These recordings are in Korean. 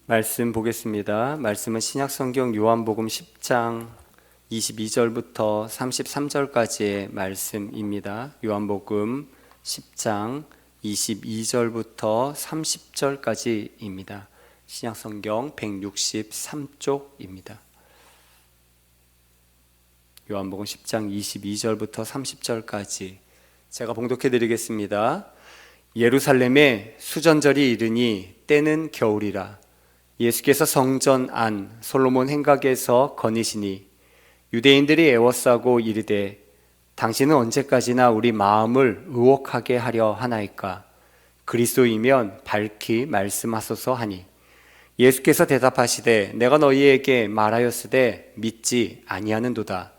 말씀 보겠습니다. 말씀은 신약성경 요한복음 10장 22절부터 33절까지의 말씀입니다. 요한복음 10장 22절부터 30절까지입니다. 신약성경 163쪽입니다. 요한복음 10장 22절부터 30절까지 제가 봉독해 드리겠습니다. 예루살렘에 수전절이 이르니 때는 겨울이라. 예수께서 성전 안 솔로몬 행각에서 거니시니 유대인들이 애워싸고 이르되 당신은 언제까지나 우리 마음을 의혹하게 하려 하나이까? 그리스도이면 밝히 말씀하소서 하니 예수께서 대답하시되 내가 너희에게 말하였으되 믿지 아니하는도다.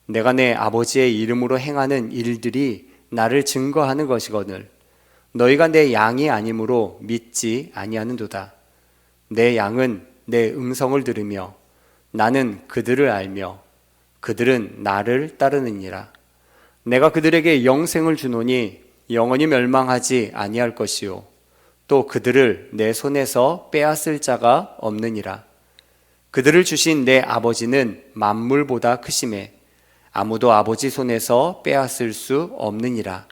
내가 내 아버지의 이름으로 행하는 일들이 나를 증거하는 것이거늘 너희가 내 양이 아니므로 믿지 아니하는도다. 내 양은 내 음성을 들으며 나는 그들을 알며 그들은 나를 따르느니라. 내가 그들에게 영생을 주노니 영원히 멸망하지 아니할 것이요 또 그들을 내 손에서 빼앗을 자가 없느니라. 그들을 주신 내 아버지는 만물보다 크심에 아무도 아버지 손에서 빼앗을 수 없느니라.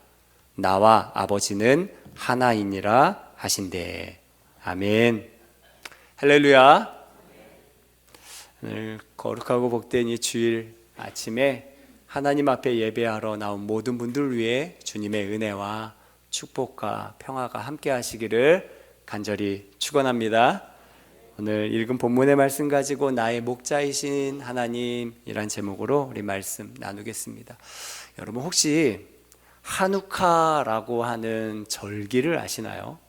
나와 아버지는 하나이니라 하신대. 아멘. 할렐루야. 오늘 거룩하고 복된 이 주일 아침에 하나님 앞에 예배하러 나온 모든 분들 위해 주님의 은혜와 축복과 평화가 함께 하시기를 간절히 축원합니다. 오늘 읽은 본문의 말씀 가지고 나의 목자이신 하나님이란 제목으로 우리 말씀 나누겠습니다. 여러분 혹시 한우카라고 하는 절기를 아시나요?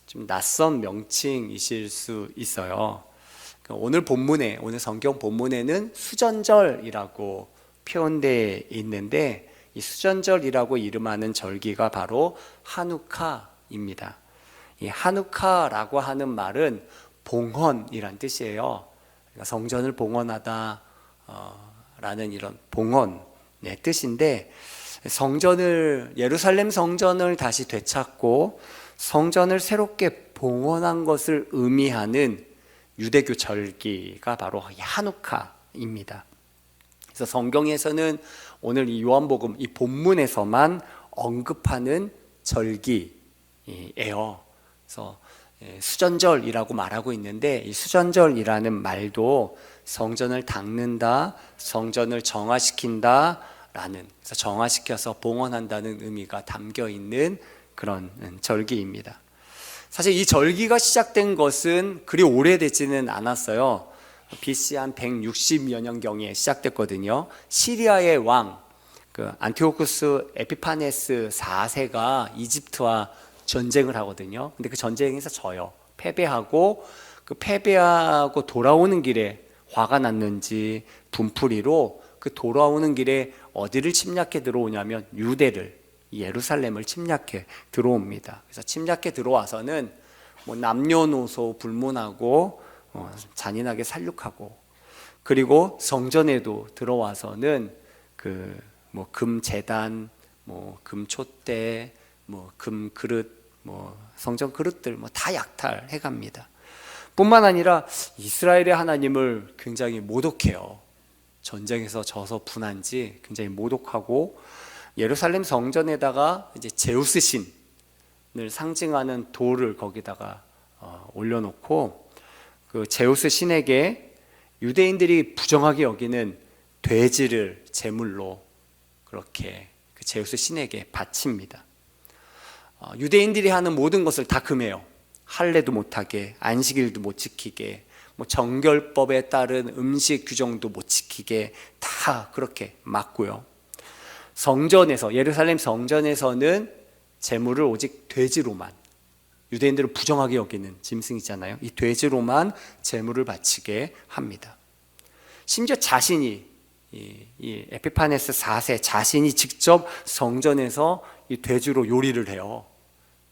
좀 낯선 명칭이실 수 있어요. 오늘 성경 본문에는 수전절이라고 표현되어 있는데 이 수전절이라고 이름하는 절기가 바로 한우카입니다. 이 한우카라고 하는 말은 봉헌이란 뜻이에요. 그러니까 성전을 봉헌하다 라는 이런 봉헌의 뜻인데 예루살렘 성전을 다시 되찾고 성전을 새롭게 봉헌한 것을 의미하는 유대교 절기가 바로 한우카입니다. 그래서 성경에서는 오늘 이 요한복음 이 본문에서만 언급하는 절기예요. 그래서 수전절이라고 말하고 있는데 이 수전절이라는 말도 성전을 닦는다, 성전을 정화시킨다 라는, 그래서 정화시켜서 봉헌한다는 의미가 담겨 있는 그런 절기입니다. 사실 이 절기가 시작된 것은 그리 오래되지는 않았어요. BC 한 160여 년경에 시작됐거든요. 시리아의 왕 안티오쿠스 에피파네스 4세가 이집트와 전쟁을 하거든요. 근데 그 전쟁에서 져요. 패배하고 돌아오는 길에 화가 났는지 분풀이로 그 돌아오는 길에 어디를 침략해 들어오냐면 예루살렘을 침략해 들어옵니다. 그래서 침략해 들어와서는 남녀노소 불문하고 잔인하게 살육하고, 그리고 성전에도 들어와서는 금 제단, 금 촛대, 금 그릇, 성전 그릇들 다 약탈해 갑니다. 뿐만 아니라 이스라엘의 하나님을 굉장히 모독해요. 전쟁에서 져서 분한 지 굉장히 모독하고, 예루살렘 성전에다가 이제 제우스 신을 상징하는 돌을 거기다가 올려놓고 그 제우스 신에게 유대인들이 부정하게 여기는 돼지를 제물로 그렇게 그 제우스 신에게 바칩니다. 유대인들이 하는 모든 것을 다 금해요. 할례도 못하게, 안식일도 못 지키게, 정결법에 따른 음식 규정도 못 지키게 다 그렇게 막고요. 예루살렘 성전에서는 제물을 오직 돼지로만, 유대인들을 부정하게 여기는 짐승이잖아요. 이 돼지로만 제물을 바치게 합니다. 심지어 자신이 이 에피파네스 4세 자신이 직접 성전에서 이 돼지로 요리를 해요.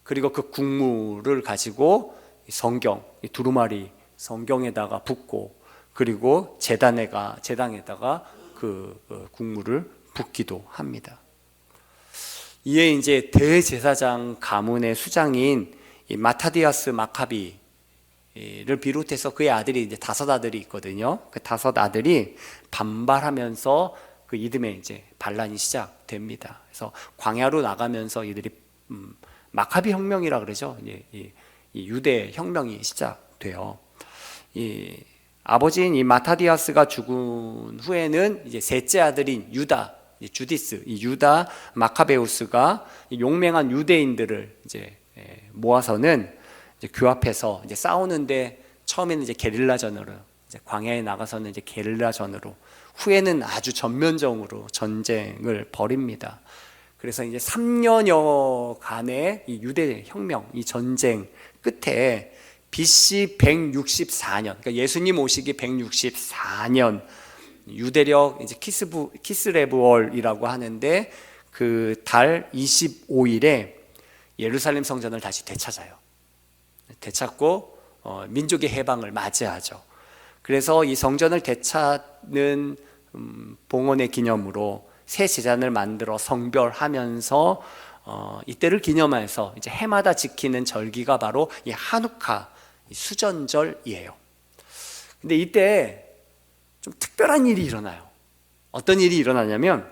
그리고 그 국물을 가지고 이 두루마리 성경에다가 붓고, 그리고 제당에다가 그 국물을 붓기도 합니다. 이에 이제 대제사장 가문의 수장인 이 마타디아스 마카비가 비롯해서 그의 아들이 이제 5아들이 있거든요. 그 5아들이 반발하면서 그 이듬해 이제 반란이 시작됩니다. 그래서 광야로 나가면서 이들이 마카비 혁명이라 그러죠. 이 유대 혁명이 시작돼요. 이 아버지인 이 마타디아스가 죽은 후에는 이제 셋째 아들인 유다, 주디스, 이 유다 마카베우스가 용맹한 유대인들을 이제 모아서는 이제 규합해서 이제 싸우는데, 처음에는 이제 게릴라전으로, 이제 광야에 나가서는 이제 게릴라전으로, 후에는 아주 전면적으로 전쟁을 벌입니다. 그래서 이제 3년여간의 이 유대 혁명, 이 전쟁 끝에 BC 164년, 그러니까 예수님 오시기 164년, 유대력 이제 키스레브월이라고 하는데 그 달 25일에 예루살렘 성전을 다시 되찾고 민족의 해방을 맞이하죠. 그래서 이 성전을 되찾는 봉헌의 기념으로 새 제단을 만들어 성별하면서 이때를 기념해서 이제 해마다 지키는 절기가 바로 이 하누카 수전절이에요. 근데 이때 좀 특별한 일이 일어나요. 어떤 일이 일어나냐면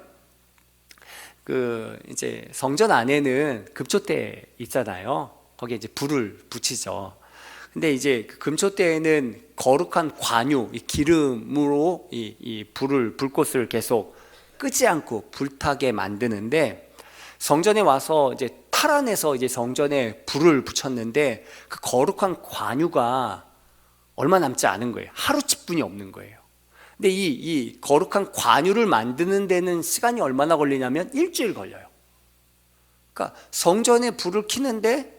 그 이제 성전 안에는 금초대 있잖아요. 거기에 이제 불을 붙이죠. 근데 이제 그 금초대에는 거룩한 관유, 이 기름으로 이 불꽃을 계속 끄지 않고 불타게 만드는데, 성전에 와서 이제 탈환해서 이제 성전에 불을 붙였는데 그 거룩한 관유가 얼마 남지 않은 거예요. 하루치뿐이 없는 거예요. 근데 이 거룩한 관유를 만드는 데는 시간이 얼마나 걸리냐면 일주일 걸려요. 그러니까 성전에 불을 켜는데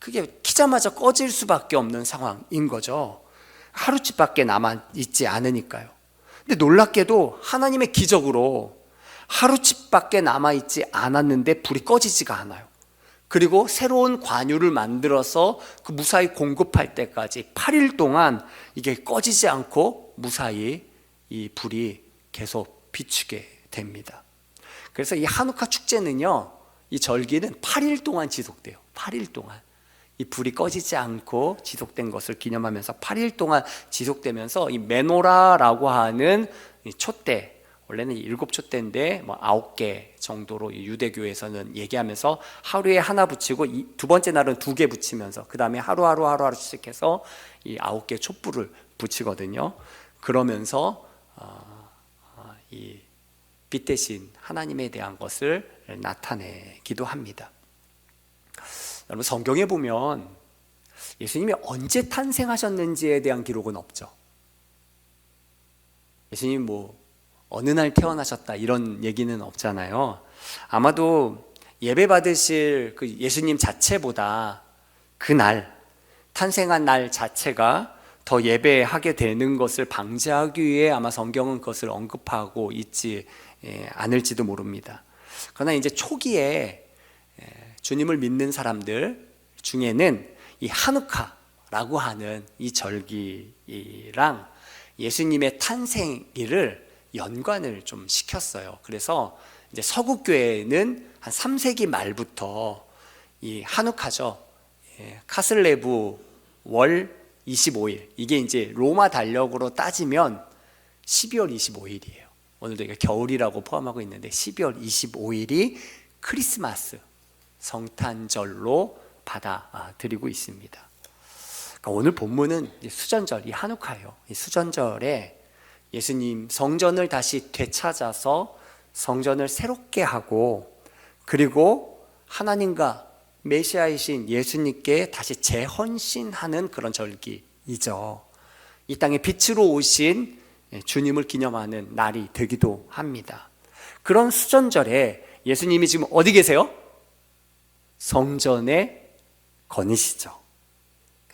그게 켜자마자 꺼질 수밖에 없는 상황인 거죠. 하루치밖에 남아있지 않으니까요. 근데 놀랍게도 하나님의 기적으로 하루치밖에 남아있지 않았는데 불이 꺼지지가 않아요. 그리고 새로운 관유를 만들어서 그 무사히 공급할 때까지 8일 동안 이게 꺼지지 않고 무사히 이 불이 계속 비추게 됩니다. 그래서 이 하누카 축제는요, 이 절기는 8일 동안 지속돼요. 8일 동안 이 불이 꺼지지 않고 지속된 것을 기념하면서 8일 동안 지속되면서 이 메노라라고 하는 이 촛대, 원래는 7촛대인데 뭐 9개 정도로 유대교에서는 얘기하면서 하루에 하나 붙이고 두 번째 날은 2개 붙이면서 그 다음에 하루씩 해서 이 9개 촛불을 붙이거든요. 그러면서 이 빛 대신 하나님에 대한 것을 나타내기도 합니다. 여러분, 성경에 보면 예수님이 언제 탄생하셨는지에 대한 기록은 없죠. 예수님이 뭐 어느 날 태어나셨다 이런 얘기는 없잖아요. 아마도 예배 받으실 그 예수님 자체보다 그날 탄생한 날 자체가 더 예배하게 되는 것을 방지하기 위해 아마 성경은 그것을 언급하고 있지 않을지도 모릅니다. 그러나 이제 초기에 주님을 믿는 사람들 중에는 이 하누카라고 하는 이 절기랑 예수님의 탄생일을 연관을 좀 시켰어요. 그래서 이제 서구교회는 한 3세기 말부터 이 하누카죠. 카슬레브 월 25일, 이게 이제 로마 달력으로 따지면 12월 25일이에요. 오늘도 이게 겨울이라고 포함하고 있는데 12월 25일이 크리스마스 성탄절로 받아들이고 있습니다. 그러니까 오늘 본문은 수전절, 이 하누카예요. 이 수전절에 예수님 성전을 다시 되찾아서 성전을 새롭게 하고, 그리고 하나님과 메시아이신 예수님께 다시 재헌신하는 그런 절기이죠. 이 땅에 빛으로 오신 주님을 기념하는 날이 되기도 합니다. 그런 수전절에 예수님이 지금 어디 계세요? 성전에 거니시죠.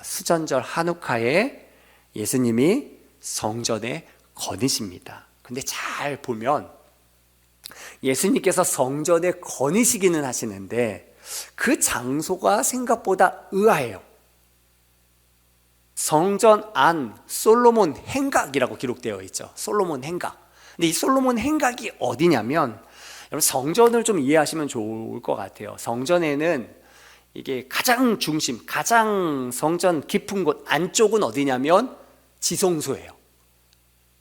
수전절 하누카에 예수님이 성전에 거니십니다. 근데 잘 보면 예수님께서 성전에 거니시기는 하시는데 그 장소가 생각보다 의아해요. 성전 안 솔로몬 행각이라고 기록되어 있죠. 솔로몬 행각. 근데 이 솔로몬 행각이 어디냐면, 여러분 성전을 좀 이해하시면 좋을 것 같아요. 성전에는 이게 가장 중심, 가장 성전 깊은 곳 안쪽은 어디냐면 지성소예요.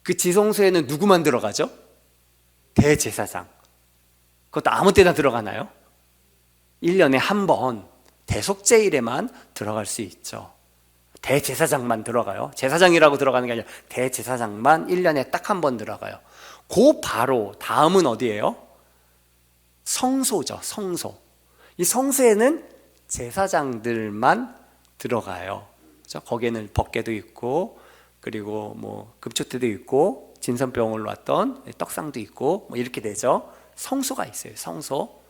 그 지성소에는 누구만 들어가죠? 대제사장. 그것도 아무 때나 들어가나요? 1년에 한 번 대속제일에만 들어갈 수 있죠. 대제사장만 들어가요. 제사장이라고 들어가는 게 아니라 대제사장만 1년에 딱 한 번 들어가요. 그 바로 다음은 어디예요? 성소죠. 성소. 이 성소에는 제사장들만 들어가요. 그렇죠? 거기에는 법궤도 있고, 그리고 뭐 급초대도 있고, 진선병을 놨던 떡상도 있고, 뭐 이렇게 되죠. 성소가 있어요. 성소.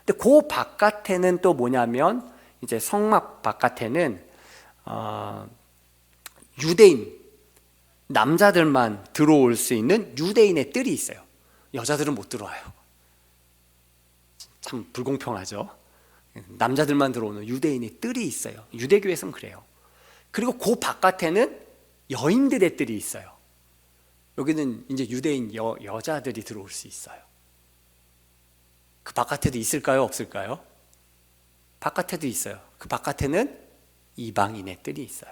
근데 그 바깥에는 또 뭐냐면, 이제 성막 바깥에는 유대인 남자들만 들어올 수 있는 유대인의 뜰이 있어요. 여자들은 못 들어와요. 참 불공평하죠. 남자들만 들어오는 유대인의 뜰이 있어요. 유대교에서는 그래요. 그리고 그 바깥에는 여인들의 뜰이 있어요. 여기는 이제 유대인 여자들이 들어올 수 있어요. 그 바깥에도 있을까요? 없을까요? 바깥에도 있어요. 그 바깥에는 이방인의 뜰이 있어요.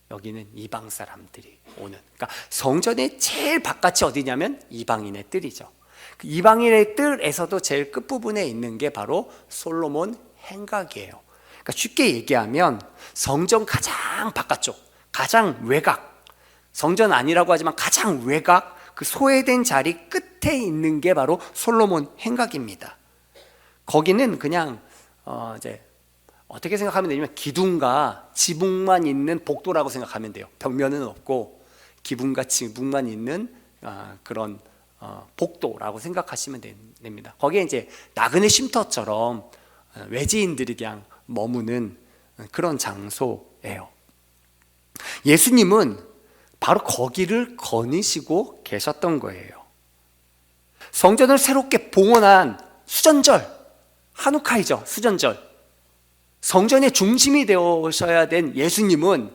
여기는 이방 사람들이 오는. 그러니까 성전의 제일 바깥이 어디냐면 이방인의 뜰이죠. 그 이방인의 뜰에서도 제일 끝부분에 있는 게 바로 솔로몬 행각이에요. 그러니까 쉽게 얘기하면 성전 가장 바깥쪽, 가장 외곽, 성전 아니라고 하지만 가장 외곽, 그 소외된 자리 끝에 있는 게 바로 솔로몬 행각입니다. 거기는 그냥 이제 어떻게 생각하면 되냐면 기둥과 지붕만 있는 복도라고 생각하면 돼요. 벽면은 없고 기둥과 지붕만 있는 그런 복도라고 생각하시면 됩니다. 거기에 이제 나그네 쉼터처럼 외지인들이 그냥 머무는 그런 장소예요. 예수님은 바로 거기를 거니시고 계셨던 거예요. 성전을 새롭게 봉헌한 수전절, 하누카이죠. 수전절. 성전의 중심이 되어셔야 된 예수님은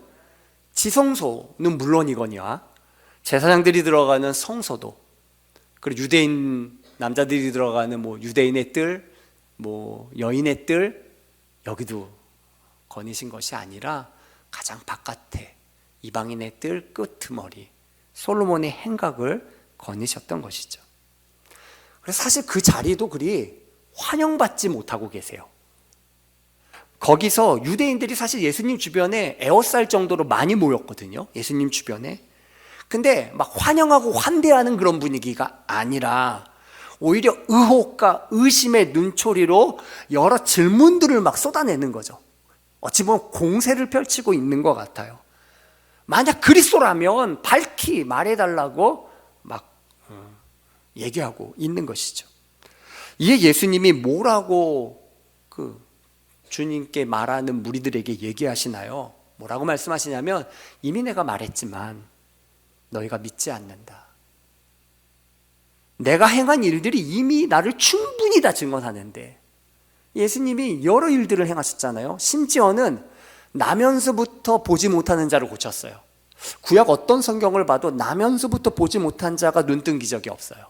지성소는 물론이거니와 제사장들이 들어가는 성소도, 그리고 유대인 남자들이 들어가는 뭐 유대인의 뜰, 뭐 여인의 뜰, 여기도 거니신 것이 아니라 가장 바깥에 이방인의 뜰 끄트머리 솔로몬의 행각을 거니셨던 것이죠. 그래서 사실 그 자리도 그리 환영받지 못하고 계세요. 거기서 유대인들이 사실 예수님 주변에 에워쌀 정도로 많이 모였거든요. 예수님 주변에. 근데 막 환영하고 환대하는 그런 분위기가 아니라 오히려 의혹과 의심의 눈초리로 여러 질문들을 막 쏟아내는 거죠. 어찌 보면 공세를 펼치고 있는 것 같아요. 만약 그리스도라면 밝히 말해달라고 막 얘기하고 있는 것이죠. 이에 예수님이 뭐라고 주님께 말하는 무리들에게 얘기하시나요? 뭐라고 말씀하시냐면 이미 내가 말했지만 너희가 믿지 않는다. 내가 행한 일들이 이미 나를 충분히 다 증언하는데, 예수님이 여러 일들을 행하셨잖아요. 심지어는 나면서부터 보지 못하는 자를 고쳤어요. 구약 어떤 성경을 봐도 나면서부터 보지 못한 자가 눈뜬 기적이 없어요.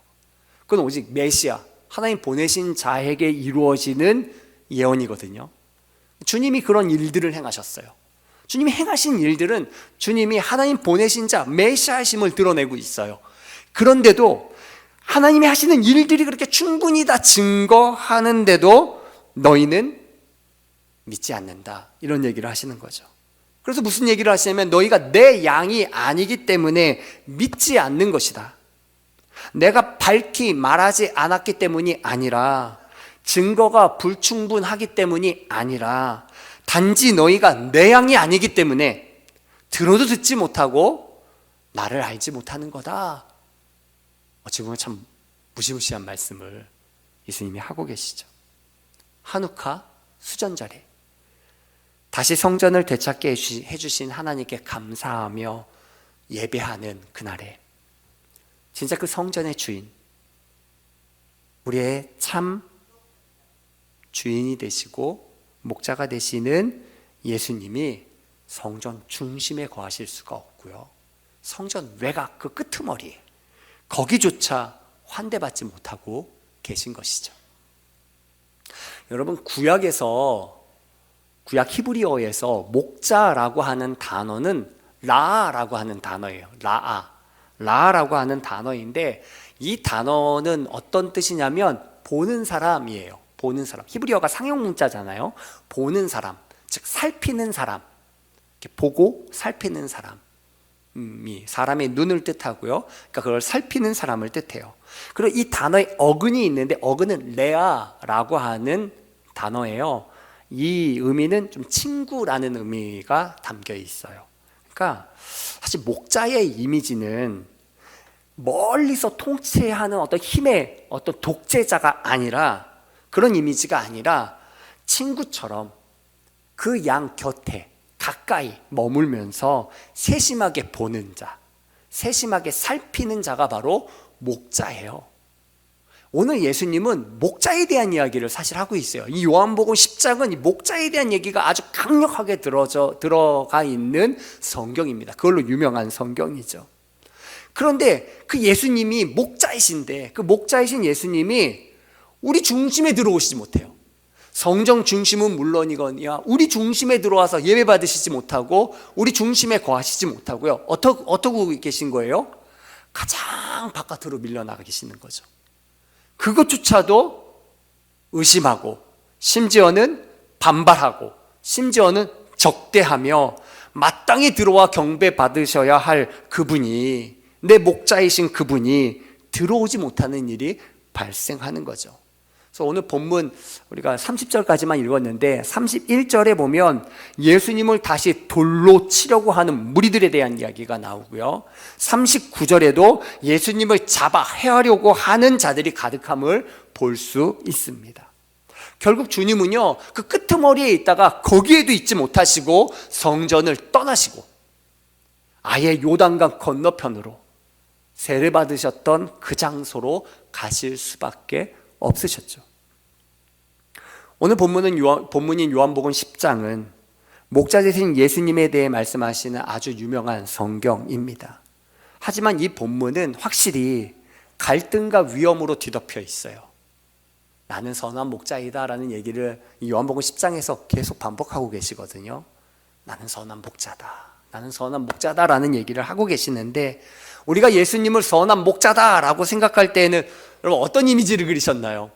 그건 오직 메시아, 하나님 보내신 자에게 이루어지는 예언이거든요. 주님이 그런 일들을 행하셨어요. 주님이 행하신 일들은 주님이 하나님 보내신 자 메시아심을 드러내고 있어요. 그런데도 하나님이 하시는 일들이 그렇게 충분히 다 증거하는데도 너희는 믿지 않는다, 이런 얘기를 하시는 거죠. 그래서 무슨 얘기를 하시냐면 너희가 내 양이 아니기 때문에 믿지 않는 것이다. 내가 밝히 말하지 않았기 때문이 아니라, 증거가 불충분하기 때문이 아니라, 단지 너희가 내 양이 아니기 때문에 들어도 듣지 못하고 나를 알지 못하는 거다. 어찌 보면 참 무시무시한 말씀을 예수님이 하고 계시죠. 하누카 수전절에 다시 성전을 되찾게 해주신 하나님께 감사하며 예배하는 그날에 진짜 그 성전의 주인, 우리의 참 주인이 되시고 목자가 되시는 예수님이 성전 중심에 거하실 수가 없고요, 성전 외곽 그 끄트머리 거기조차 환대받지 못하고 계신 것이죠. 여러분, 구약에서 구약 히브리어에서 목자라고 하는 단어는 라라고 하는 단어예요. 라라고 하는 단어인데, 이 단어는 어떤 뜻이냐면 보는 사람이에요. 보는 사람. 히브리어가 상형 문자잖아요. 보는 사람, 즉 살피는 사람, 이렇게 보고 살피는 사람이 사람의 눈을 뜻하고요. 그러니까 그걸 살피는 사람을 뜻해요. 그리고 이 단어에 어근이 있는데, 어근은 레아라고 하는 단어예요. 이 의미는 좀 친구라는 의미가 담겨 있어요. 그러니까 사실 목자의 이미지는 멀리서 통치하는 어떤 힘의 어떤 독재자가 아니라, 그런 이미지가 아니라 친구처럼 그 양 곁에 가까이 머물면서 세심하게 보는 자, 세심하게 살피는 자가 바로 목자예요. 오늘 예수님은 목자에 대한 이야기를 사실 하고 있어요. 이 요한복음 10장은 이 목자에 대한 얘기가 아주 강력하게 들어가 있는 성경입니다. 그걸로 유명한 성경이죠. 그런데 그 예수님이 목자이신데, 그 목자이신 예수님이 우리 중심에 들어오시지 못해요. 성정 중심은 물론이거니와 우리 중심에 들어와서 예배 받으시지 못하고 우리 중심에 거하시지 못하고요. 어떻게 계신 거예요? 가장 바깥으로 밀려나가 계시는 거죠. 그것조차도 의심하고, 심지어는 반발하고, 심지어는 적대하며 마땅히 들어와 경배 받으셔야 할 그분이, 내 목자이신 그분이 들어오지 못하는 일이 발생하는 거죠. 그래서 오늘 본문 우리가 30절까지만 읽었는데 31절에 보면 예수님을 다시 돌로 치려고 하는 무리들에 대한 이야기가 나오고요, 39절에도 예수님을 잡아 해하려고 하는 자들이 가득함을 볼 수 있습니다. 결국 주님은요, 그 끄트머리에 있다가 거기에도 있지 못하시고 성전을 떠나시고 아예 요단강 건너편으로 세례 받으셨던 그 장소로 가실 수밖에 없으셨죠. 오늘 본문인 요한복음 10장은 목자 되신 예수님에 대해 말씀하시는 아주 유명한 성경입니다. 하지만 이 본문은 확실히 갈등과 위험으로 뒤덮여 있어요. 나는 선한 목자이다 라는 얘기를 이 요한복음 10장에서 계속 반복하고 계시거든요. 나는 선한 목자다, 나는 선한 목자다 라는 얘기를 하고 계시는데, 우리가 예수님을 선한 목자다라고 생각할 때에는 여러분 어떤 이미지를 그리셨나요?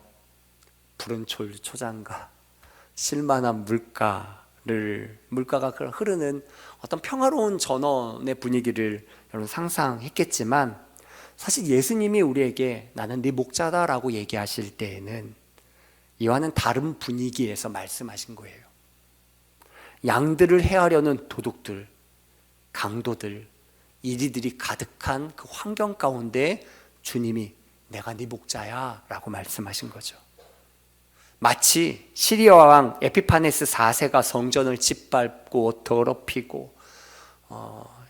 푸른 초장과 실만한 물가가 흐르는 어떤 평화로운 전원의 분위기를 여러분 상상했겠지만, 사실 예수님이 우리에게 나는 네 목자다라고 얘기하실 때에는 이와는 다른 분위기에서 말씀하신 거예요. 양들을 해하려는 도둑들, 강도들, 이리들이 가득한 그 환경 가운데 주님이 내가 네 목자야 라고 말씀하신 거죠. 마치 시리아 왕 에피파네스 4세가 성전을 짓밟고 더럽히고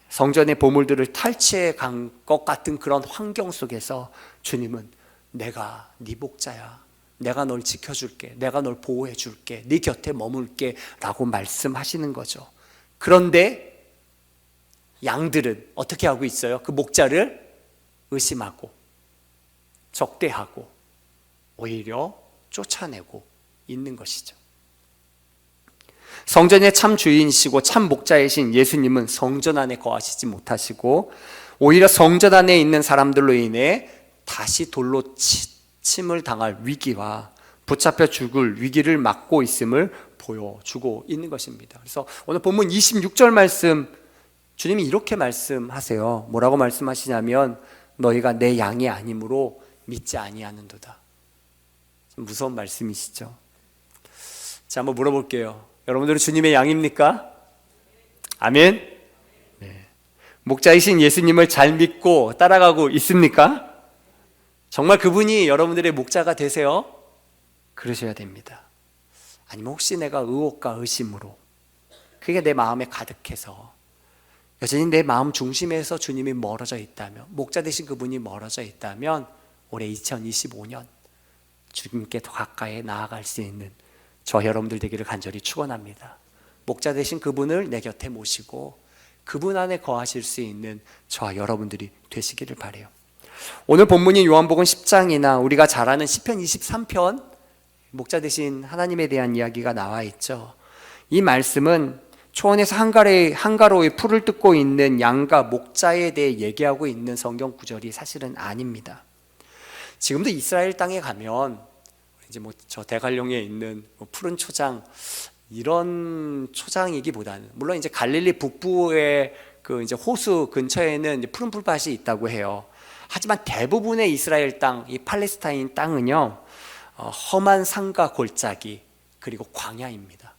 성전의 보물들을 탈취해 간 것 같은 그런 환경 속에서 주님은 내가 네 목자야, 내가 널 지켜줄게, 내가 널 보호해줄게, 네 곁에 머물게 라고 말씀하시는 거죠. 그런데 양들은 어떻게 하고 있어요? 그 목자를 의심하고 적대하고 오히려 쫓아내고 있는 것이죠. 성전의 참 주인이시고 참 목자이신 예수님은 성전 안에 거하시지 못하시고 오히려 성전 안에 있는 사람들로 인해 다시 돌로 침을 당할 위기와 붙잡혀 죽을 위기를 막고 있음을 보여주고 있는 것입니다. 그래서 오늘 본문 26절 말씀, 주님이 이렇게 말씀하세요. 뭐라고 말씀하시냐면 너희가 내 양이 아니므로 믿지 아니하는도다. 좀 무서운 말씀이시죠. 자, 한번 물어볼게요. 여러분들은 주님의 양입니까? 아멘. 네. 목자이신 예수님을 잘 믿고 따라가고 있습니까? 정말 그분이 여러분들의 목자가 되세요? 그러셔야 됩니다. 아니면 혹시 내가 의혹과 의심으로 그게 내 마음에 가득해서 여전히 내 마음 중심에서 주님이 멀어져 있다면, 목자 되신 그분이 멀어져 있다면 올해 2025년 주님께 더 가까이 나아갈 수 있는 저 여러분들 되기를 간절히 축원합니다. 목자 되신 그분을 내 곁에 모시고 그분 안에 거하실 수 있는 저와 여러분들이 되시기를 바라요. 오늘 본문인 요한복음 10장이나 우리가 잘 아는 시편 23편, 목자 되신 하나님에 대한 이야기가 나와 있죠. 이 말씀은 초원에서 한가로이 풀을 뜯고 있는 양과 목자에 대해 얘기하고 있는 성경 구절이 사실은 아닙니다. 지금도 이스라엘 땅에 가면 이제 저 대관령에 있는 푸른 초장, 이런 초장이기보다는, 물론 이제 갈릴리 북부의 그 이제 호수 근처에는 이제 푸른 풀밭이 있다고 해요. 하지만 대부분의 이스라엘 땅, 이 팔레스타인 땅은요, 험한 산과 골짜기 그리고 광야입니다.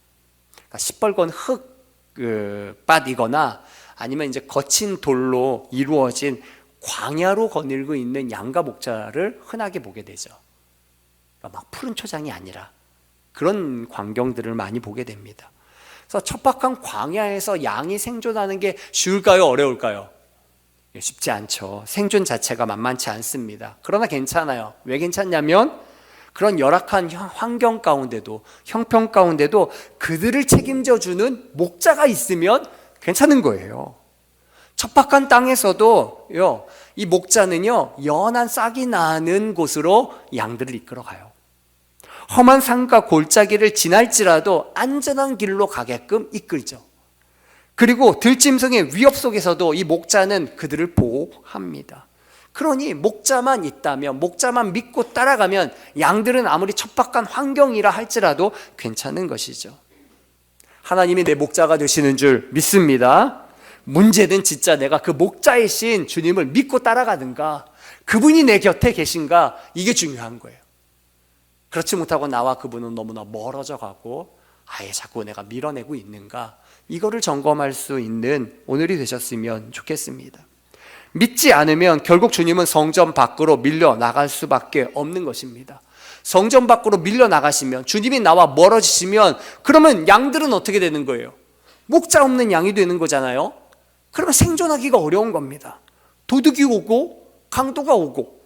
그러니까 시뻘건 흙밭이거나 아니면 이제 거친 돌로 이루어진 광야로 거닐고 있는 양과 목자를 흔하게 보게 되죠. 그러니까 막 푸른 초장이 아니라 그런 광경들을 많이 보게 됩니다. 그래서 척박한 광야에서 양이 생존하는 게 쉬울까요? 어려울까요? 쉽지 않죠. 생존 자체가 만만치 않습니다. 그러나 괜찮아요. 왜 괜찮냐면 그런 열악한 환경 가운데도, 형편 가운데도 그들을 책임져 주는 목자가 있으면 괜찮은 거예요. 척박한 땅에서도 이 목자는요, 연한 싹이 나는 곳으로 양들을 이끌어가요. 험한 산과 골짜기를 지날지라도 안전한 길로 가게끔 이끌죠. 그리고 들짐승의 위협 속에서도 이 목자는 그들을 보호합니다. 그러니 목자만 있다면, 목자만 믿고 따라가면 양들은 아무리 척박한 환경이라 할지라도 괜찮은 것이죠. 하나님이 내 목자가 되시는 줄 믿습니다. 문제는 진짜 내가 그 목자이신 주님을 믿고 따라가는가, 그분이 내 곁에 계신가, 이게 중요한 거예요. 그렇지 못하고 나와 그분은 너무나 멀어져 가고 아예 자꾸 내가 밀어내고 있는가, 이거를 점검할 수 있는 오늘이 되셨으면 좋겠습니다. 믿지 않으면 결국 주님은 성전 밖으로 밀려나갈 수밖에 없는 것입니다. 성전 밖으로 밀려나가시면, 주님이 나와 멀어지시면, 그러면 양들은 어떻게 되는 거예요? 목자 없는 양이 되는 거잖아요. 그러면 생존하기가 어려운 겁니다. 도둑이 오고 강도가 오고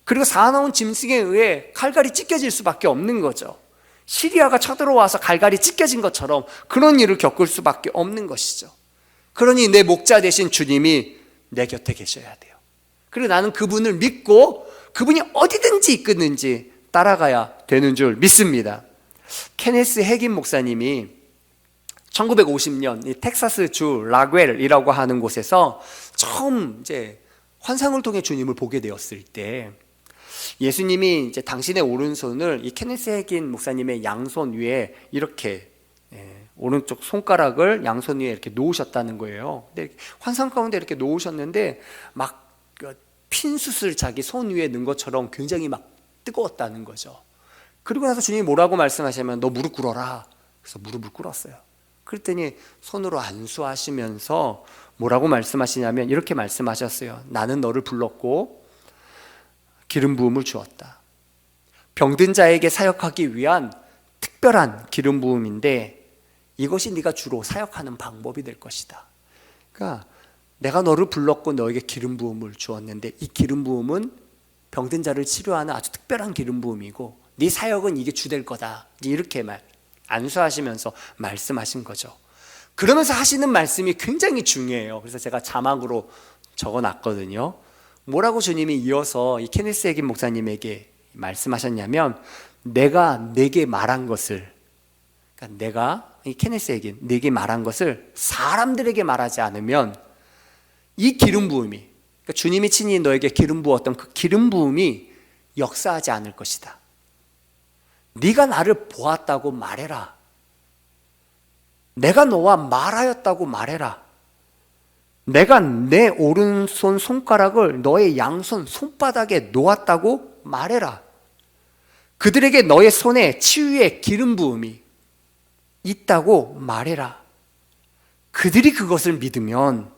그리고 사나운 짐승에 의해 칼갈이 찢겨질 수밖에 없는 거죠. 시리아가 쳐들어와서 갈갈이 찢겨진 것처럼 그런 일을 겪을 수밖에 없는 것이죠. 그러니 내 목자 되신 주님이 내 곁에 계셔야 돼요. 그리고 나는 그분을 믿고 그분이 어디든지 이끄는지 따라가야 되는 줄 믿습니다. 케네스 해긴 목사님이 1950년 이 텍사스 주 라웰이라고 하는 곳에서 처음 이제 환상을 통해 주님을 보게 되었을 때, 예수님이 이제 당신의 오른손을 이 케네스 해긴 목사님의 양손 위에 이렇게, 오른쪽 손가락을 양손 위에 이렇게 놓으셨다는 거예요. 근데 환상 가운데 이렇게 놓으셨는데 막 핀숯을 자기 손 위에 넣은 것처럼 굉장히 막 뜨거웠다는 거죠. 그리고 나서 주님이 뭐라고 말씀하시면, 너 무릎 꿇어라. 그래서 무릎을 꿇었어요. 그랬더니 손으로 안수하시면서 뭐라고 말씀하시냐면 이렇게 말씀하셨어요. 나는 너를 불렀고 기름 부음을 주었다. 병든 자에게 사역하기 위한 특별한 기름 부음인데 이것이 네가 주로 사역하는 방법이 될 것이다. 그러니까 내가 너를 불렀고 너에게 기름 부음을 주었는데 이 기름 부음은 병든 자를 치료하는 아주 특별한 기름 부음이고 네 사역은 이게 주될 거다. 이렇게 안수하시면서 말씀하신 거죠. 그러면서 하시는 말씀이 굉장히 중요해요. 그래서 제가 자막으로 적어놨거든요. 뭐라고 주님이 이어서 이 케네스 해긴 목사님에게 말씀하셨냐면, 내가 내게 말한 것을, 그러니까 내가 이 케네스 해긴 내게 말한 것을 사람들에게 말하지 않으면 이 기름 부음이, 그러니까 주님이 친히 너에게 기름 부었던 그 기름 부음이 역사하지 않을 것이다. 네가 나를 보았다고 말해라. 내가 너와 말하였다고 말해라. 내가 내 오른손 손가락을 너의 양손 손바닥에 놓았다고 말해라. 그들에게 너의 손에 치유의 기름 부음이 있다고 말해라. 그들이 그것을 믿으면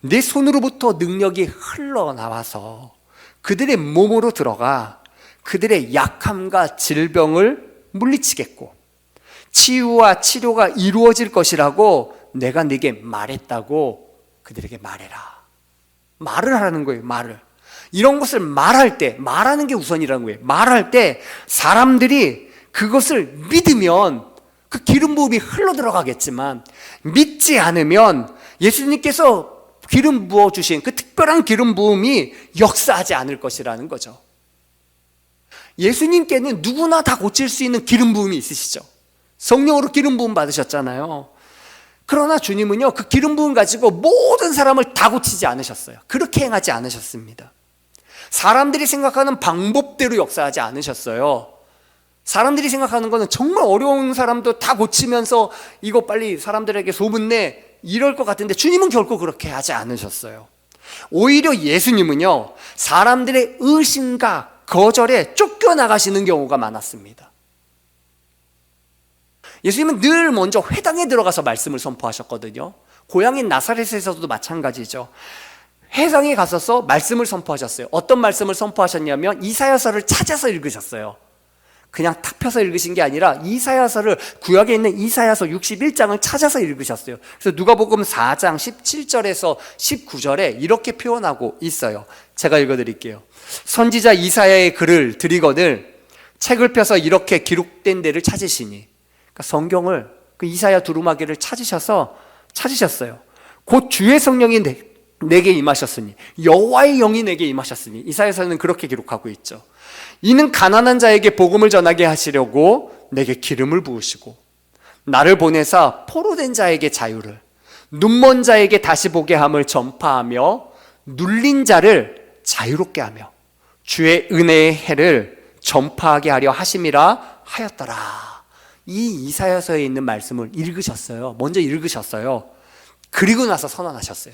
내 손으로부터 능력이 흘러나와서 그들의 몸으로 들어가 그들의 약함과 질병을 물리치겠고 치유와 치료가 이루어질 것이라고 내가 네게 말했다고 그들에게 말해라. 말을 하라는 거예요. 말을. 이런 것을 말할 때, 말하는 게 우선이라는 거예요. 말할 때 사람들이 그것을 믿으면 그 기름 부음이 흘러 들어가겠지만, 믿지 않으면 예수님께서 기름 부어주신 그 특별한 기름 부음이 역사하지 않을 것이라는 거죠. 예수님께는 누구나 다 고칠 수 있는 기름 부음이 있으시죠. 성령으로 기름 부음 받으셨잖아요. 그러나 주님은요, 그 기름 부음 가지고 모든 사람을 다 고치지 않으셨어요. 그렇게 행하지 않으셨습니다. 사람들이 생각하는 방법대로 역사하지 않으셨어요. 사람들이 생각하는 거는 정말 어려운 사람도 다 고치면서 이거 빨리 사람들에게 소문내 이럴 것 같은데, 주님은 결코 그렇게 하지 않으셨어요. 오히려 예수님은요, 사람들의 의심과 거절에 쫓겨나가시는 경우가 많았습니다. 예수님은 늘 먼저 회당에 들어가서 말씀을 선포하셨거든요. 고향인 나사렛에서도 마찬가지죠. 회당에 가서서 말씀을 선포하셨어요. 어떤 말씀을 선포하셨냐면 이사야서를 찾아서 읽으셨어요. 그냥 탁 펴서 읽으신 게 아니라 이사야서를, 구약에 있는 이사야서 61장을 찾아서 읽으셨어요. 그래서 누가복음 4장 17절에서 19절에 이렇게 표현하고 있어요. 제가 읽어드릴게요. 선지자 이사야의 글을 드리거늘 책을 펴서 이렇게 기록된 데를 찾으시니, 그러니까 성경을, 그 이사야 두루마기를 찾으셨어요. 곧 주의 성령이 내게 임하셨으니, 여호와의 영이 내게 임하셨으니, 이사야서는 그렇게 기록하고 있죠. 이는 가난한 자에게 복음을 전하게 하시려고 내게 기름을 부으시고 나를 보내사 포로된 자에게 자유를, 눈먼 자에게 다시 보게 함을 전파하며 눌린 자를 자유롭게 하며 주의 은혜의 해를 전파하게 하려 하심이라 하였더라. 이 이사야서에 있는 말씀을 읽으셨어요. 먼저 읽으셨어요. 그리고 나서 선언하셨어요.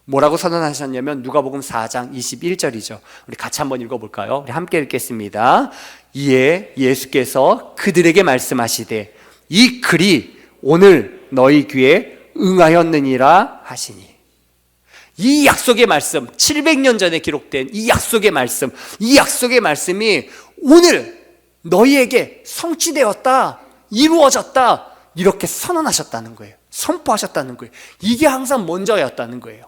뭐라고 선언하셨냐면 누가복음 4장 21절이죠. 우리 같이 한번 읽어볼까요? 우리 함께 읽겠습니다. 이에 예수께서 그들에게 말씀하시되 이 글이 오늘 너희 귀에 응하였느니라 하시니. 이 약속의 말씀, 700년 전에 기록된 이 약속의 말씀, 이 약속의 말씀이 오늘 너희에게 성취되었다, 이루어졌다, 이렇게 선언하셨다는 거예요. 선포하셨다는 거예요. 이게 항상 먼저였다는 거예요.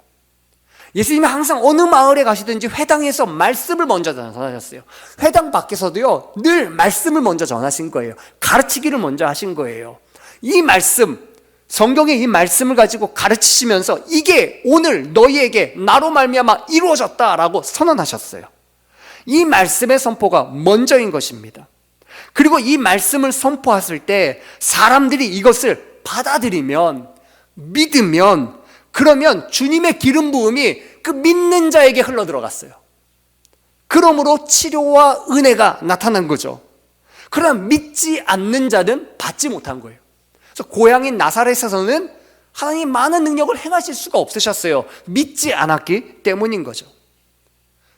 예수님이 항상 어느 마을에 가시든지 회당에서 말씀을 먼저 전하셨어요. 회당 밖에서도요, 늘 말씀을 먼저 전하신 거예요. 가르치기를 먼저 하신 거예요. 이 말씀, 성경의 이 말씀을 가지고 가르치시면서 이게 오늘 너희에게 나로 말미암아 이루어졌다라고 선언하셨어요. 이 말씀의 선포가 먼저인 것입니다. 그리고 이 말씀을 선포했을 때 사람들이 이것을 받아들이면, 믿으면, 그러면 주님의 기름 부음이 그 믿는 자에게 흘러 들어갔어요. 그러므로 치료와 은혜가 나타난 거죠. 그러나 믿지 않는 자는 받지 못한 거예요. 그래서 고향인 나사렛에서는 하나님 많은 능력을 행하실 수가 없으셨어요. 믿지 않았기 때문인 거죠.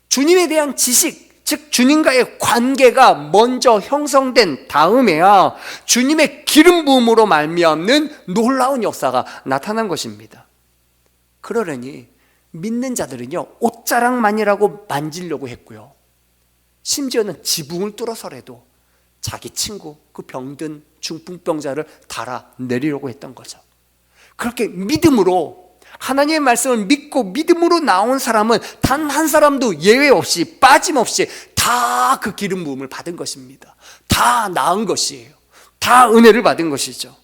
주님에 대한 지식, 즉 주님과의 관계가 먼저 형성된 다음에야 주님의 기름 부음으로 말미암는 놀라운 역사가 나타난 것입니다. 그러려니 믿는 자들은요, 옷자락만이라고 만지려고 했고요, 심지어는 지붕을 뚫어서라도 자기 친구, 그 병든 중풍병자를 달아내리려고 했던 거죠. 그렇게 믿음으로, 하나님의 말씀을 믿고 믿음으로 나온 사람은 단 한 사람도 예외 없이 빠짐없이 다 그 기름 부음을 받은 것입니다. 다 나은 것이에요. 다 은혜를 받은 것이죠.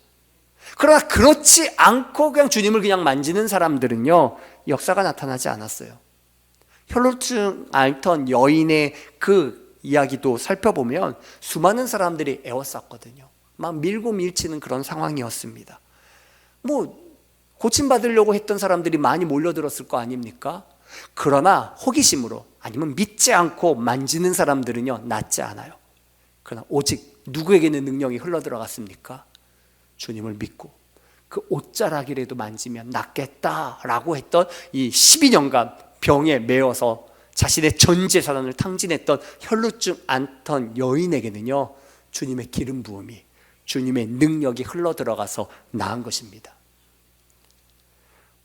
그러나 그렇지 않고 그냥 주님을 그냥 만지는 사람들은요, 역사가 나타나지 않았어요. 혈루증 앓던 여인의 그 이야기도 살펴보면 수많은 사람들이 애워쌌거든요. 막 밀고 밀치는 그런 상황이었습니다. 고침받으려고 했던 사람들이 많이 몰려들었을 거 아닙니까? 그러나 호기심으로, 아니면 믿지 않고 만지는 사람들은요, 낫지 않아요. 그러나 오직 누구에게는 능력이 흘러들어갔습니까? 주님을 믿고 그 옷자락이라도 만지면 낫겠다라고 했던 이 12년간 병에 매여서 자신의 전 재산을 탕진했던 혈루증 앓던 여인에게는요, 주님의 기름 부음이, 주님의 능력이 흘러들어가서 나은 것입니다.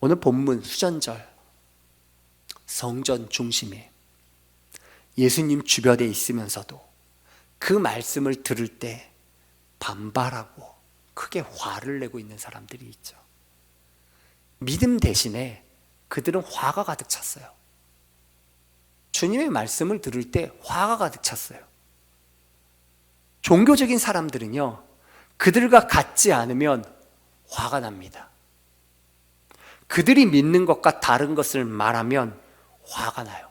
오늘 본문 수전절, 성전 중심에 예수님 주변에 있으면서도 그 말씀을 들을 때 반발하고 크게 화를 내고 있는 사람들이 있죠. 믿음 대신에 그들은 화가 가득 찼어요. 주님의 말씀을 들을 때 화가 가득 찼어요. 종교적인 사람들은요, 그들과 같지 않으면 화가 납니다. 그들이 믿는 것과 다른 것을 말하면 화가 나요.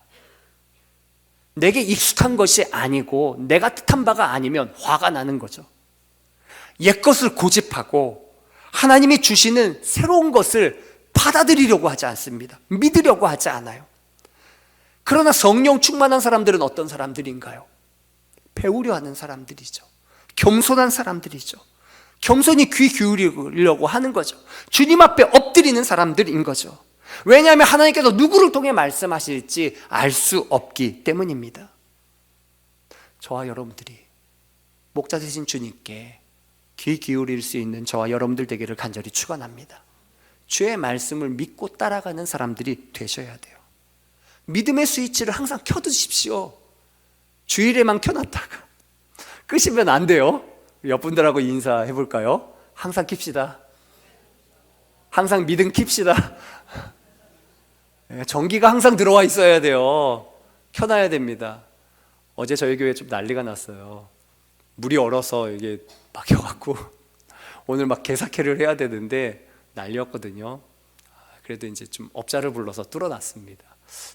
내게 익숙한 것이 아니고 내가 뜻한 바가 아니면 화가 나는 거죠. 옛것을 고집하고 하나님이 주시는 새로운 것을 받아들이려고 하지 않습니다. 믿으려고 하지 않아요. 그러나 성령 충만한 사람들은 어떤 사람들인가요? 배우려 하는 사람들이죠. 겸손한 사람들이죠. 겸손히 귀 기울이려고 하는 거죠. 주님 앞에 엎드리는 사람들인 거죠. 왜냐하면 하나님께서 누구를 통해 말씀하실지 알 수 없기 때문입니다. 저와 여러분들이 목자 되신 주님께 귀 기울일 수 있는 저와 여러분들 되기를 간절히 축원합니다. 주의 말씀을 믿고 따라가는 사람들이 되셔야 돼요. 믿음의 스위치를 항상 켜두십시오. 주일에만 켜놨다가 끄시면 안 돼요. 옆분들하고 인사해 볼까요? 항상 킵시다. 항상 믿음 킵시다. 전기가 항상 들어와 있어야 돼요. 켜놔야 됩니다. 어제 저희 교회 좀 난리가 났어요. 물이 얼어서 이게 막혀갖고 오늘 막 개사케를 해야 되는데 난리였거든요. 그래도 이제 좀 업자를 불러서 뚫어놨습니다.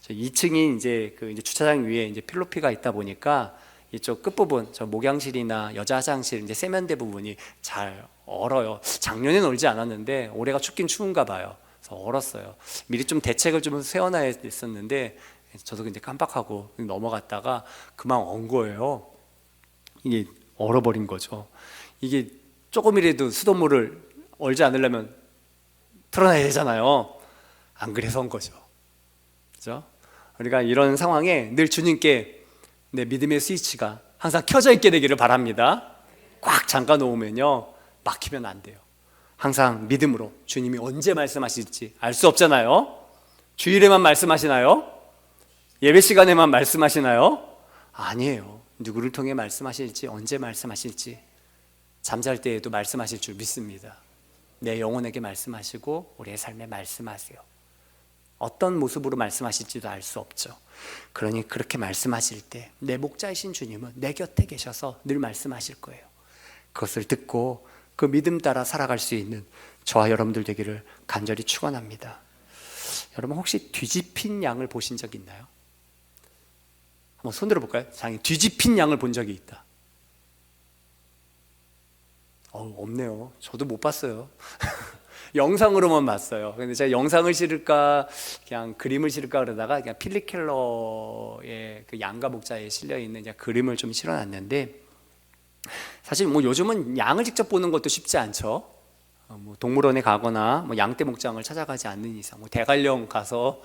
2층이 이제 그 주차장 위에 이제 필로피가 있다 보니까 이쪽 끝부분, 저 목양실이나 여자 화장실 이제 세면대 부분이 잘 얼어요. 작년엔 얼지 않았는데 올해가 춥긴 추운가 봐요. 그래서 얼었어요. 미리 좀 대책을 좀 세워놔야 했었는데 저도 이제 깜빡하고 넘어갔다가 그만 언 거예요. 이게 얼어버린 거죠. 이게 조금이라도 수돗물을 얼지 않으려면 틀어놔야 되잖아요. 안 그래서 온 거죠. 그렇죠? 우리가 이런 상황에 늘 주님께 내 믿음의 스위치가 항상 켜져 있게 되기를 바랍니다. 꽉 잠가 놓으면요 막히면 안 돼요. 항상 믿음으로 주님이 언제 말씀하실지 알 수 없잖아요. 주일에만 말씀하시나요? 예배 시간에만 말씀하시나요? 아니에요. 누구를 통해 말씀하실지, 언제 말씀하실지 잠잘 때에도 말씀하실 줄 믿습니다. 내 영혼에게 말씀하시고 우리의 삶에 말씀하세요. 어떤 모습으로 말씀하실지도 알 수 없죠. 그러니 그렇게 말씀하실 때 내 목자이신 주님은 내 곁에 계셔서 늘 말씀하실 거예요. 그것을 듣고 그 믿음 따라 살아갈 수 있는 저와 여러분들 되기를 간절히 축원합니다. 여러분 혹시 뒤집힌 양을 보신 적 있나요? 한번 손 들어볼까요? 장이 뒤집힌 양을 본 적이 있다. 없네요. 저도 못 봤어요. 영상으로만 봤어요. 근데 제가 영상을 실을까 그냥 그림을 실을까 그러다가 그냥 필립 켈러의 그 양가 목자에 실려 있는 그림을 좀 실어놨는데, 사실 뭐 요즘은 양을 직접 보는 것도 쉽지 않죠. 뭐 동물원에 가거나 뭐 양떼 목장을 찾아가지 않는 이상, 뭐 대관령 가서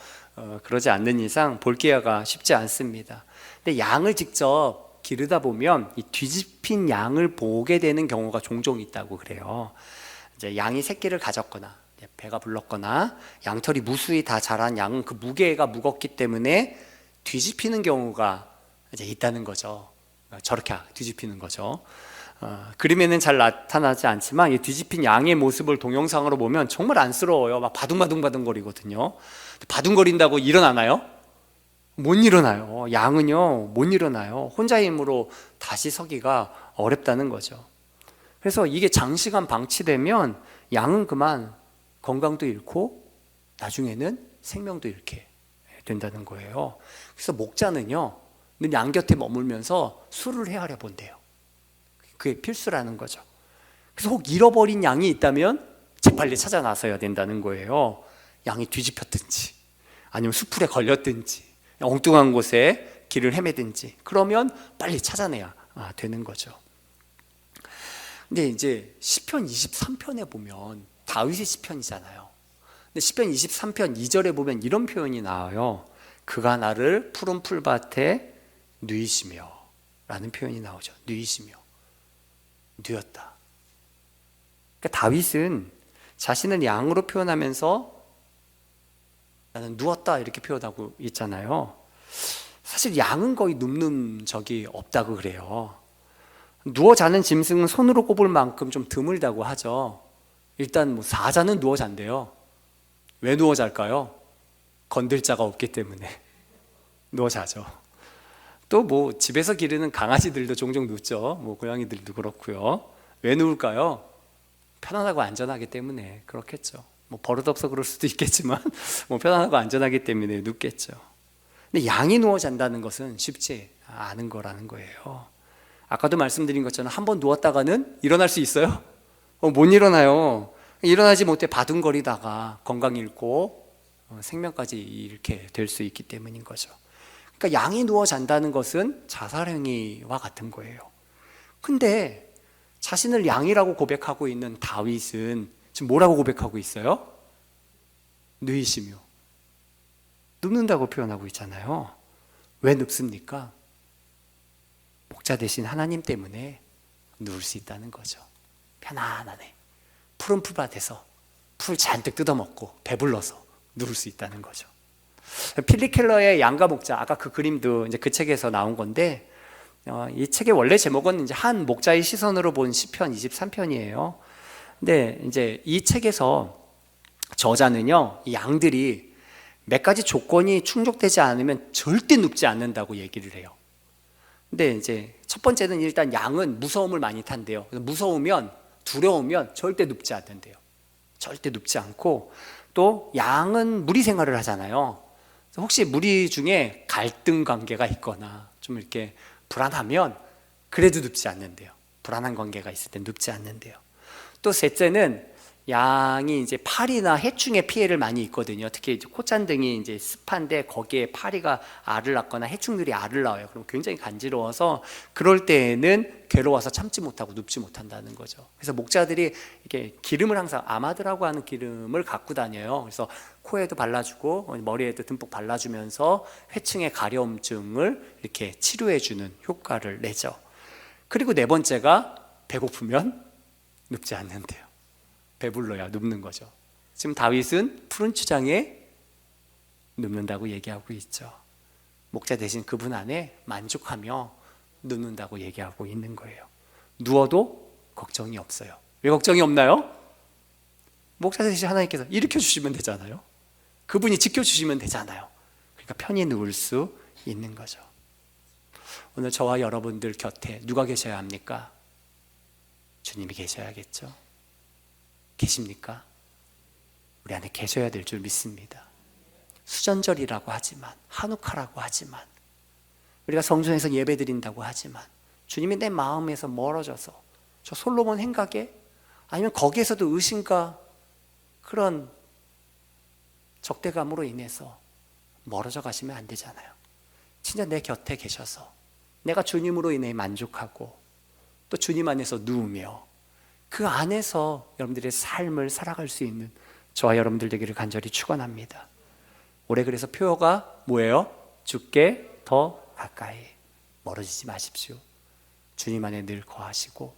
그러지 않는 이상 볼 기회가 쉽지 않습니다. 근데 양을 직접 기르다 보면 이 뒤집힌 양을 보게 되는 경우가 종종 있다고 그래요. 이제 양이 새끼를 가졌거나 배가 불렀거나 양털이 무수히 다 자란 양은 그 무게가 무겁기 때문에 뒤집히는 경우가 이제 있다는 거죠. 저렇게 뒤집히는 거죠. 그림에는 잘 나타나지 않지만 이 뒤집힌 양의 모습을 동영상으로 보면 정말 안쓰러워요. 막 바둥바둥거리거든요. 바둥거린다고 일어나나요? 못 일어나요. 양은요 못 일어나요. 혼자의 힘으로 다시 서기가 어렵다는 거죠. 그래서 이게 장시간 방치되면 양은 그만 건강도 잃고 나중에는 생명도 잃게 된다는 거예요. 그래서 목자는요 늘 양 곁에 머물면서 수를 헤아려 본대요. 그게 필수라는 거죠. 그래서 혹 잃어버린 양이 있다면 재빨리 찾아 나서야 된다는 거예요. 양이 뒤집혔든지 아니면 수풀에 걸렸든지 엉뚱한 곳에 길을 헤매든지 그러면 빨리 찾아내야 되는 거죠. 근데 이제 시편 23편에 보면 다윗의 시편이잖아요. 근데 시편 23편 2절에 보면 이런 표현이 나와요. 그가 나를 푸른 풀밭에 누이시며 라는 표현이 나오죠. 누이시며, 누였다. 그러니까 다윗은 자신을 양으로 표현하면서 나는 누웠다 이렇게 표현하고 있잖아요. 사실 양은 거의 눕는 적이 없다고 그래요. 누워 자는 짐승은 손으로 꼽을 만큼 좀 드물다고 하죠. 일단 뭐 사자는 누워 잔대요. 왜 누워 잘까요? 건들 자가 없기 때문에 누워 자죠. 또 뭐 집에서 기르는 강아지들도 종종 눕죠. 뭐 고양이들도 그렇고요. 왜 누울까요? 편안하고 안전하기 때문에 그렇겠죠. 뭐 버릇없어 그럴 수도 있겠지만 뭐 편안하고 안전하기 때문에 눕겠죠. 근데 양이 누워 잔다는 것은 쉽지 않은 거라는 거예요. 아까도 말씀드린 것처럼 한번 누웠다가는 일어날 수 있어요? 못 일어나요. 일어나지 못해 바둥거리다가 건강 잃고 생명까지 잃게 될 수 있기 때문인 거죠. 그러니까 양이 누워 잔다는 것은 자살행위와 같은 거예요. 근데 자신을 양이라고 고백하고 있는 다윗은 지금 뭐라고 고백하고 있어요? 누이시며 눕는다고 표현하고 있잖아요. 왜 눕습니까? 목자 되신 하나님 때문에 누울 수 있다는 거죠. 편안하네. 푸른 풀밭에서 풀 잔뜩 뜯어먹고 배불러서 누울 수 있다는 거죠. 필립 켈러의 양과 목자, 아까 그 그림도 이제 그 책에서 나온 건데, 이 책의 원래 제목은 이제 한 목자의 시선으로 본 시편 23편이에요. 근데 이제 이 책에서 저자는요, 이 양들이 몇 가지 조건이 충족되지 않으면 절대 눕지 않는다고 얘기를 해요. 근데 이제 첫 번째는 일단 양은 무서움을 많이 탄대요. 그래서 무서우면, 두려우면 절대 눕지 않는데요. 절대 눕지 않고, 또 양은 무리 생활을 하잖아요. 혹시 무리 중에 갈등 관계가 있거나 좀 이렇게 불안하면 그래도 눕지 않는데요. 불안한 관계가 있을 때 눕지 않는데요. 또 셋째는 양이 이제 파리나 해충의 피해를 많이 입거든요. 특히 이제 콧잔등이 이제 습한데 거기에 파리가 알을 낳거나 해충들이 알을 낳아요. 그럼 굉장히 간지러워서 그럴 때에는 괴로워서 참지 못하고 눕지 못한다는 거죠. 그래서 목자들이 이렇게 기름을 항상 아마드라고 하는 기름을 갖고 다녀요. 그래서 코에도 발라주고 머리에도 듬뿍 발라주면서 해충의 가려움증을 이렇게 치료해주는 효과를 내죠. 그리고 네 번째가 배고프면 눕지 않는데요. 배불러야 눕는 거죠. 지금 다윗은 푸른 추장에 눕는다고 얘기하고 있죠. 목자 대신 그분 안에 만족하며 눕는다고 얘기하고 있는 거예요. 누워도 걱정이 없어요. 왜 걱정이 없나요? 목자 대신 하나님께서 일으켜 주시면 되잖아요. 그분이 지켜주시면 되잖아요. 그러니까 편히 누울 수 있는 거죠. 오늘 저와 여러분들 곁에 누가 계셔야 합니까? 주님이 계셔야겠죠. 계십니까? 우리 안에 계셔야 될 줄 믿습니다. 수전절이라고 하지만, 한우카라고 하지만, 우리가 성전에서 예배 드린다고 하지만, 주님이 내 마음에서 멀어져서 저 솔로몬 행각에, 아니면 거기에서도 의심과 그런 적대감으로 인해서 멀어져 가시면 안 되잖아요. 진짜 내 곁에 계셔서 내가 주님으로 인해 만족하고 또 주님 안에서 누우며 그 안에서 여러분들의 삶을 살아갈 수 있는 저와 여러분들 되기를 간절히 축원합니다. 올해 그래서 표어가 뭐예요? 주께 더 가까이. 멀어지지 마십시오. 주님 안에 늘 거하시고,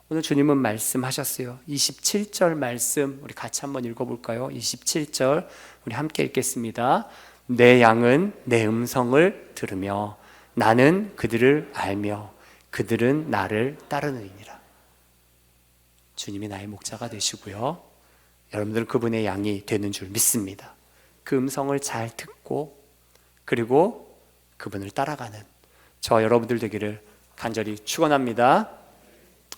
오늘 주님은 말씀하셨어요. 27절 말씀 우리 같이 한번 읽어볼까요? 27절 우리 함께 읽겠습니다. 내 양은 내 음성을 들으며 나는 그들을 알며 그들은 나를 따르느니라. 주님이 나의 목자가 되시고요, 여러분들은 그분의 양이 되는 줄 믿습니다. 그 음성을 잘 듣고 그리고 그분을 따라가는 저와 여러분들 되기를 간절히 축원합니다.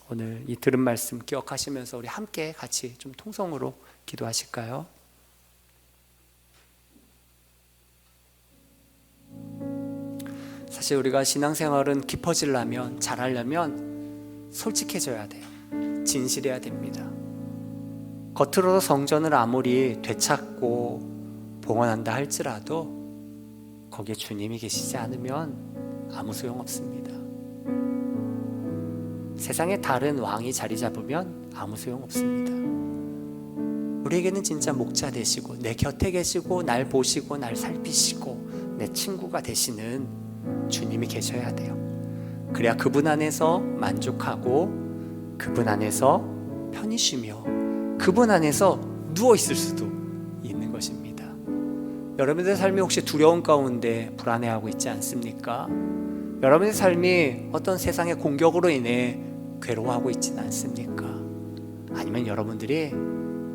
오늘 이 들은 말씀 기억하시면서 우리 함께 같이 좀 통성으로 기도하실까요? 사실 우리가 신앙생활은 깊어지려면, 잘하려면 솔직해져야 돼요. 진실해야 됩니다. 겉으로 성전을 아무리 되찾고 봉헌한다 할지라도 거기에 주님이 계시지 않으면 아무 소용없습니다. 세상에 다른 왕이 자리 잡으면 아무 소용없습니다. 우리에게는 진짜 목자 되시고 내 곁에 계시고 날 보시고 날 살피시고 내 친구가 되시는 주님이 계셔야 돼요. 그래야 그분 안에서 만족하고 그분 안에서 편히 쉬며 그분 안에서 누워 있을 수도 있는 것입니다. 여러분의 삶이 혹시 두려움 가운데 불안해하고 있지 않습니까? 여러분의 삶이 어떤 세상의 공격으로 인해 괴로워하고 있지는 않습니까? 아니면 여러분들이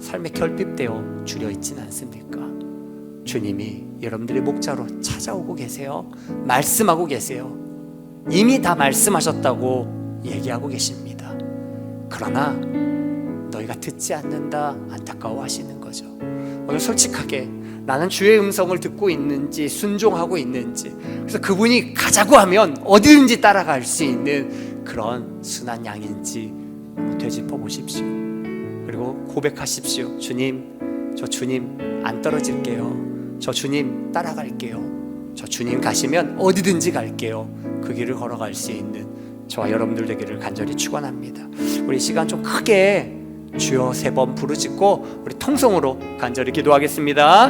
삶에 결핍되어 주려 있지는 않습니까? 주님이 여러분들의 목자로 찾아오고 계세요. 말씀하고 계세요. 이미 다 말씀하셨다고 얘기하고 계십니다. 그러나 너희가 듣지 않는다 안타까워하시는 거죠. 오늘 솔직하게 나는 주의 음성을 듣고 있는지 순종하고 있는지, 그래서 그분이 가자고 하면 어디든지 따라갈 수 있는 그런 순한 양인지 되짚어 보십시오. 그리고 고백하십시오. 주님, 저 주님 안 떨어질게요. 저 주님 따라갈게요. 저 주님 가시면 어디든지 갈게요. 그 길을 걸어갈 수 있는 저와 여러분들 되기를 간절히 축원합니다. 우리 시간 좀 크게 주여 3번 부르짖고 우리 통성으로 간절히 기도하겠습니다.